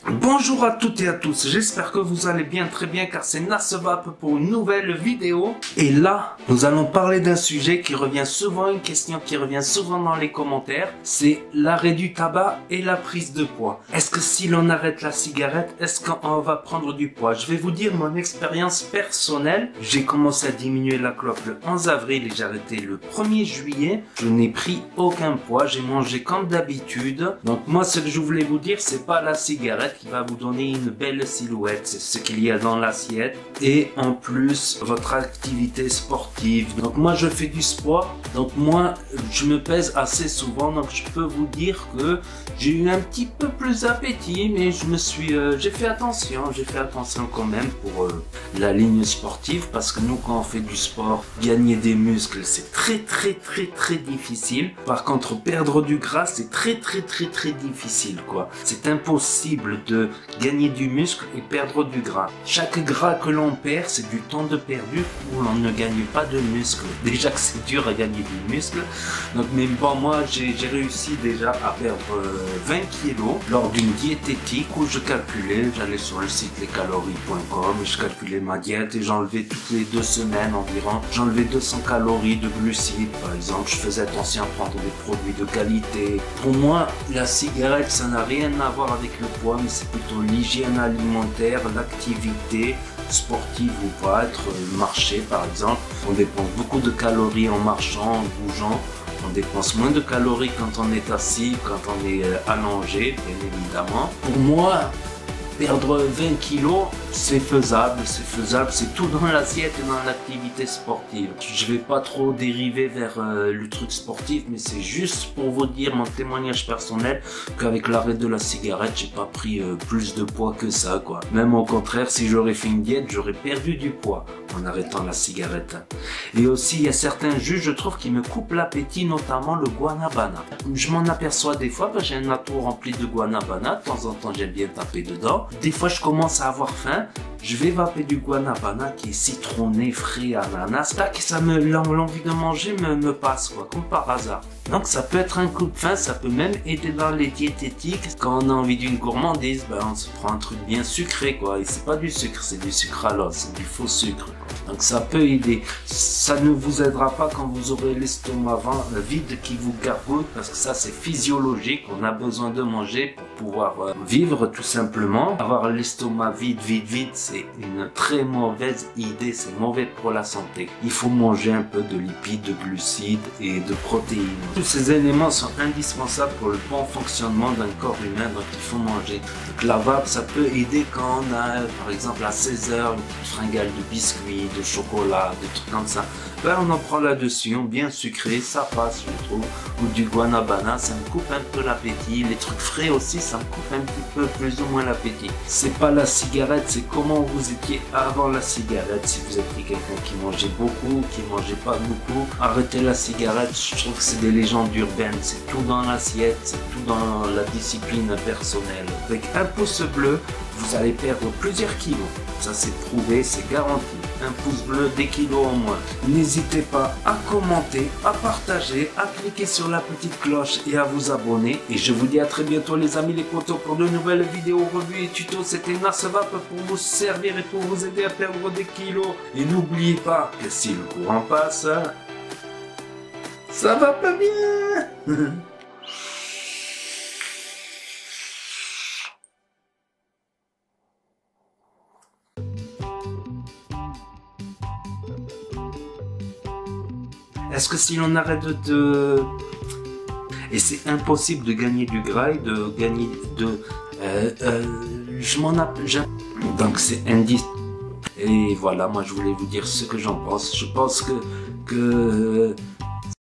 Bonjour à toutes et à tous, j'espère que vous allez bien, très bien, car c'est Nasvap pour une nouvelle vidéo. Et là, nous allons parler d'un sujet qui revient souvent, une question qui revient souvent dans les commentaires, c'est l'arrêt du tabac et la prise de poids. Est-ce que si l'on arrête la cigarette, est-ce qu'on va prendre du poids? Je vais vous dire mon expérience personnelle. J'ai commencé à diminuer la clope le 11 avril et j'ai arrêté le 1er juillet. Je n'ai pris aucun poids, j'ai mangé comme d'habitude. Donc moi, ce que je voulais vous dire, c'est pas la cigarette qui va vous donner une belle silhouette, c'est ce qu'il y a dans l'assiette et en plus votre activité sportive. Donc moi je fais du sport, donc moi je me pèse assez souvent, donc je peux vous dire que j'ai eu un petit peu plus d'appétit, mais j'ai fait attention quand même pour la ligne sportive, parce que nous quand on fait du sport, gagner des muscles c'est très difficile. Par contre perdre du gras c'est très difficile quoi. C'est impossible de gagner du muscle et perdre du gras. Chaque gras que l'on perd, c'est du temps de perdu où l'on ne gagne pas de muscle. Déjà que c'est dur à gagner du muscle. Donc, mais bon, moi, j'ai réussi déjà à perdre 20 kilos lors d'une diététique où je calculais, j'allais sur le site lescalories.com et je calculais ma diète et j'enlevais toutes les 2 semaines environ, j'enlevais 200 calories de glucides par exemple. Je faisais attention à prendre des produits de qualité. Pour moi, la cigarette, ça n'a rien à voir avec le poids, mais c'est plutôt l'hygiène alimentaire, l'activité sportive ou pas, marcher par exemple. On dépense beaucoup de calories en marchant, en bougeant. On dépense moins de calories quand on est assis, quand on est allongé, bien évidemment. Pour moi, perdre 20 kilos, c'est faisable, c'est tout dans l'assiette et dans l'activité sportive. Je vais pas trop dériver vers le truc sportif, mais c'est juste pour vous dire mon témoignage personnel qu'avec l'arrêt de la cigarette, j'ai pas pris plus de poids que ça, quoi. Même au contraire, si j'aurais fait une diète, j'aurais perdu du poids en arrêtant la cigarette. Et aussi, il y a certains jus, je trouve, qui me coupent l'appétit, notamment le guanabana. Je m'en aperçois des fois, j'ai un atout rempli de guanabana, de temps en temps, j'aime bien taper dedans. Des fois, je commence à avoir faim. Je vais vaper du guanabana qui est citronné, frais, ananas. Tac, l'envie de manger me passe, quoi, comme par hasard. Donc ça peut être un coup de faim, ça peut même aider dans les diététiques. Quand on a envie d'une gourmandise, on se prend un truc bien sucré, quoi. Et c'est pas du sucre, c'est du sucralose, c'est du faux sucre, quoi. Donc ça peut aider. Ça ne vous aidera pas quand vous aurez l'estomac vide qui vous gargouille, parce que ça c'est physiologique. On a besoin de manger pour pouvoir vivre tout simplement. Avoir l'estomac vide, c'est une très mauvaise idée, c'est mauvais pour la santé. Il faut manger un peu de lipides, de glucides et de protéines. Tous ces éléments sont indispensables pour le bon fonctionnement d'un corps humain, donc il faut manger. Donc la vape, ça peut aider quand on a, par exemple, à 16 h, une petite fringale de biscuits, de chocolat, des trucs comme ça. Ben, on en prend là-dessus, bien sucré, ça passe, je trouve. Ou du guanabana, ça me coupe un peu l'appétit. Les trucs frais aussi, ça me coupe un petit peu plus ou moins l'appétit. C'est pas la cigarette, c'est comment vous étiez avant la cigarette. Si vous étiez quelqu'un qui mangeait beaucoup, qui mangeait pas beaucoup, arrêtez la cigarette. Je trouve que c'est des légendes urbaines. C'est tout dans l'assiette, c'est tout dans la discipline personnelle. Avec un pouce bleu, vous allez perdre plusieurs kilos. Ça c'est prouvé, c'est garanti. Un pouce bleu, des kilos en moins. N'hésitez pas à commenter, à partager, à cliquer sur la petite cloche et à vous abonner. Et je vous dis à très bientôt les amis les potos pour de nouvelles vidéos, revues et tutos. C'était Nasvap pour vous servir et pour vous aider à perdre des kilos. Et n'oubliez pas que si le courant passe, ça va pas bien. Est-ce que si l'on arrête et c'est impossible de gagner du gras et de gagner donc c'est indispensable. Et voilà, moi je voulais vous dire ce que j'en pense. Je pense que